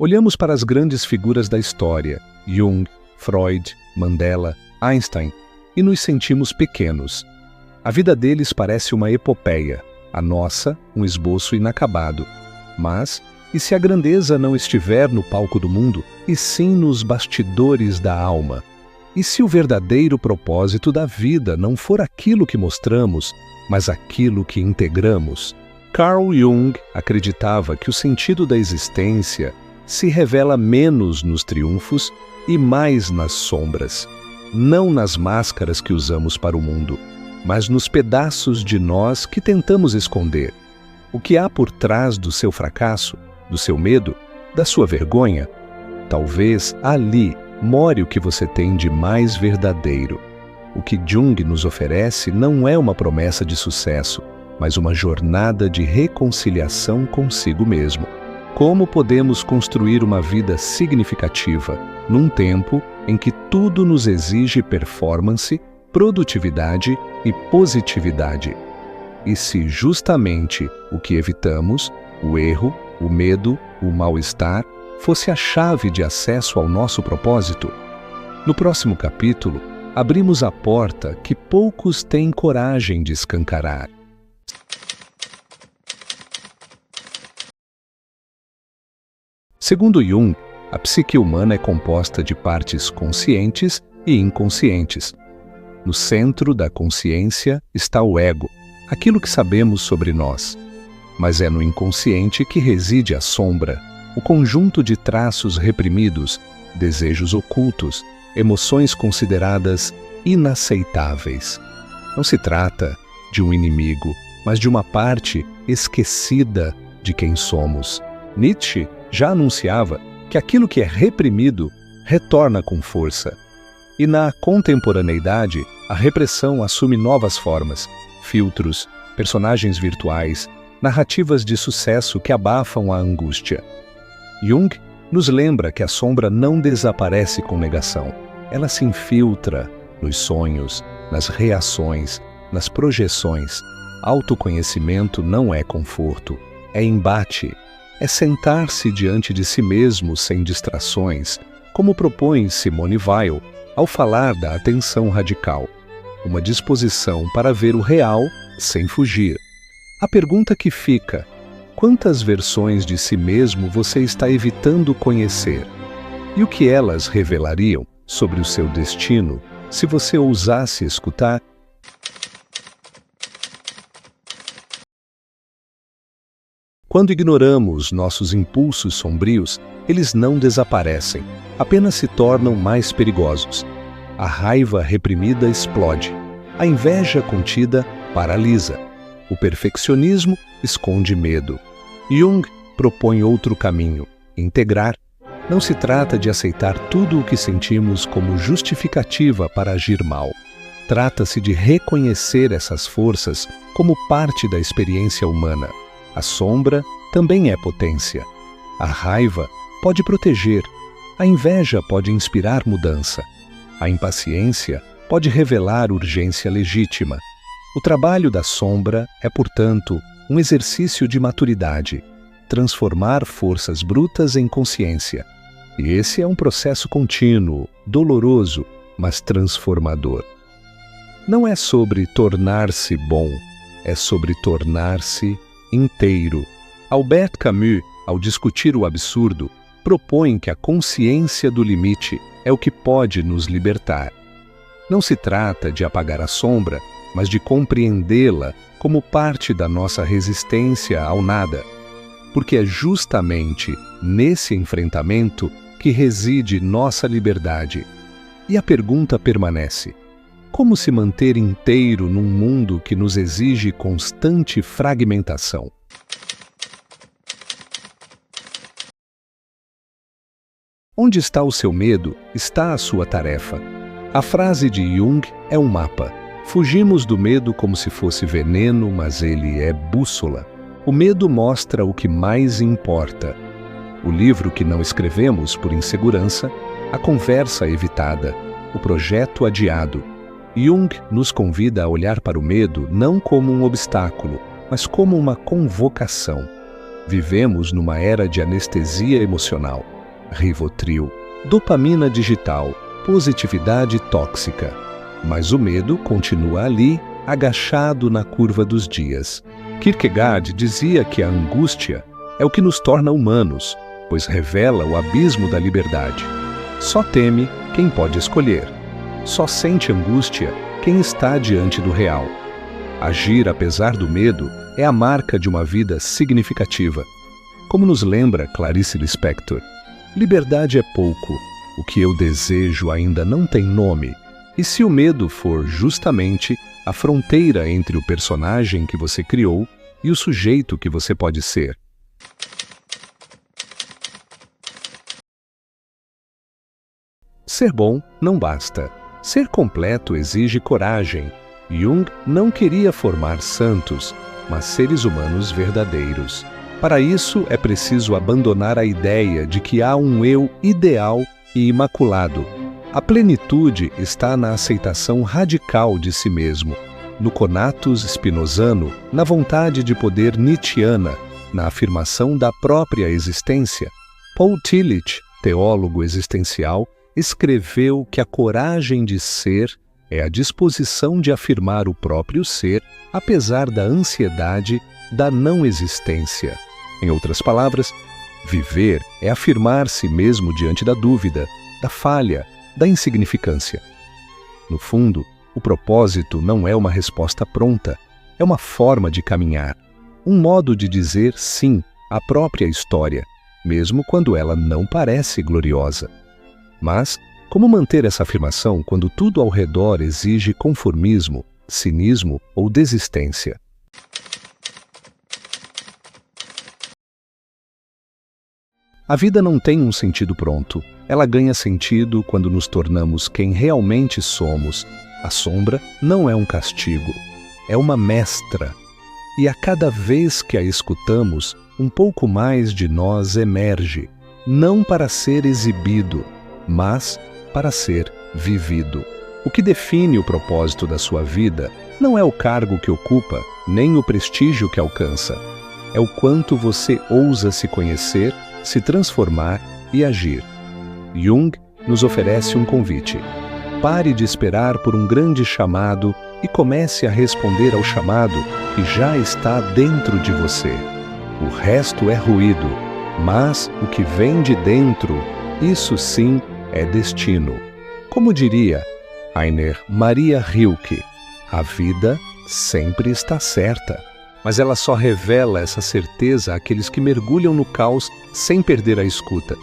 Olhamos para as grandes figuras da história, Jung, Freud, Mandela, Einstein, e nos sentimos pequenos. A vida deles parece uma epopeia, a nossa, um esboço inacabado. Mas, e se a grandeza não estiver no palco do mundo, e sim nos bastidores da alma? E se o verdadeiro propósito da vida não for aquilo que mostramos, mas aquilo que integramos? Carl Jung acreditava que o sentido da existência se revela menos nos triunfos e mais nas sombras, não nas máscaras que usamos para o mundo, mas nos pedaços de nós que tentamos esconder. O que há por trás do seu fracasso, do seu medo, da sua vergonha? Talvez ali more o que você tem de mais verdadeiro. O que Jung nos oferece não é uma promessa de sucesso, mas uma jornada de reconciliação consigo mesmo. Como podemos construir uma vida significativa num tempo em que tudo nos exige performance, produtividade e positividade? E se justamente o que evitamos, o erro, o medo, o mal-estar, fosse a chave de acesso ao nosso propósito? No próximo capítulo, abrimos a porta que poucos têm coragem de escancarar. Segundo Jung, a psique humana é composta de partes conscientes e inconscientes. No centro da consciência está o ego, aquilo que sabemos sobre nós. Mas é no inconsciente que reside a sombra, o conjunto de traços reprimidos, desejos ocultos, emoções consideradas inaceitáveis. Não se trata de um inimigo, mas de uma parte esquecida de quem somos. Nietzsche já anunciava que aquilo que é reprimido retorna com força. E na contemporaneidade, a repressão assume novas formas, filtros, personagens virtuais, narrativas de sucesso que abafam a angústia. Jung nos lembra que a sombra não desaparece com negação. Ela se infiltra nos sonhos, nas reações, nas projeções. Autoconhecimento não é conforto, é embate. É sentar-se diante de si mesmo sem distrações, como propõe Simone Weil ao falar da atenção radical, uma disposição para ver o real sem fugir. A pergunta que fica: quantas versões de si mesmo você está evitando conhecer? E o que elas revelariam sobre o seu destino se você ousasse escutar? Quando ignoramos nossos impulsos sombrios, eles não desaparecem, apenas se tornam mais perigosos. A raiva reprimida explode, a inveja contida paralisa, o perfeccionismo esconde medo. Jung propõe outro caminho: integrar. Não se trata de aceitar tudo o que sentimos como justificativa para agir mal. Trata-se de reconhecer essas forças como parte da experiência humana. A sombra também é potência. A raiva pode proteger. A inveja pode inspirar mudança. A impaciência pode revelar urgência legítima. O trabalho da sombra é, portanto, um exercício de maturidade, transformar forças brutas em consciência. E esse é um processo contínuo, doloroso, mas transformador. Não é sobre tornar-se bom, é sobre tornar-se inteiro. Albert Camus, ao discutir o absurdo, propõe que a consciência do limite é o que pode nos libertar. Não se trata de apagar a sombra, mas de compreendê-la como parte da nossa resistência ao nada, porque é justamente nesse enfrentamento que reside nossa liberdade. E a pergunta permanece: como se manter inteiro num mundo que nos exige constante fragmentação? Onde está o seu medo, está a sua tarefa. A frase de Jung é um mapa. Fugimos do medo como se fosse veneno, mas ele é bússola. O medo mostra o que mais importa. O livro que não escrevemos por insegurança, a conversa evitada, o projeto adiado. Jung nos convida a olhar para o medo não como um obstáculo, mas como uma convocação. Vivemos numa era de anestesia emocional, Rivotril, dopamina digital, positividade tóxica. Mas o medo continua ali, agachado na curva dos dias. Kierkegaard dizia que a angústia é o que nos torna humanos, pois revela o abismo da liberdade. Só teme quem pode escolher. Só sente angústia quem está diante do real. Agir apesar do medo é a marca de uma vida significativa. Como nos lembra Clarice Lispector, liberdade é pouco, o que eu desejo ainda não tem nome, e se o medo for justamente a fronteira entre o personagem que você criou e o sujeito que você pode ser. Ser bom não basta. Ser completo exige coragem. Jung não queria formar santos, mas seres humanos verdadeiros. Para isso, é preciso abandonar a ideia de que há um eu ideal e imaculado. A plenitude está na aceitação radical de si mesmo, no conatus spinozano, na vontade de poder nietzschiana, na afirmação da própria existência. Paul Tillich, teólogo existencial, escreveu que a coragem de ser é a disposição de afirmar o próprio ser, apesar da ansiedade da não existência. Em outras palavras, viver é afirmar-se mesmo diante da dúvida, da falha, da insignificância. No fundo, o propósito não é uma resposta pronta, é uma forma de caminhar, um modo de dizer sim à própria história, mesmo quando ela não parece gloriosa. Mas, como manter essa afirmação quando tudo ao redor exige conformismo, cinismo ou desistência? A vida não tem um sentido pronto. Ela ganha sentido quando nos tornamos quem realmente somos. A sombra não é um castigo, é uma mestra. E a cada vez que a escutamos, um pouco mais de nós emerge, não para ser exibido, mas para ser vivido. O que define o propósito da sua vida não é o cargo que ocupa, nem o prestígio que alcança. É o quanto você ousa se conhecer, se transformar e agir. Jung nos oferece um convite. Pare de esperar por um grande chamado e comece a responder ao chamado que já está dentro de você. O resto é ruído, mas o que vem de dentro, isso sim é destino. Como diria Rainer Maria Rilke, a vida sempre está certa. Mas ela só revela essa certeza àqueles que mergulham no caos sem perder a escuta.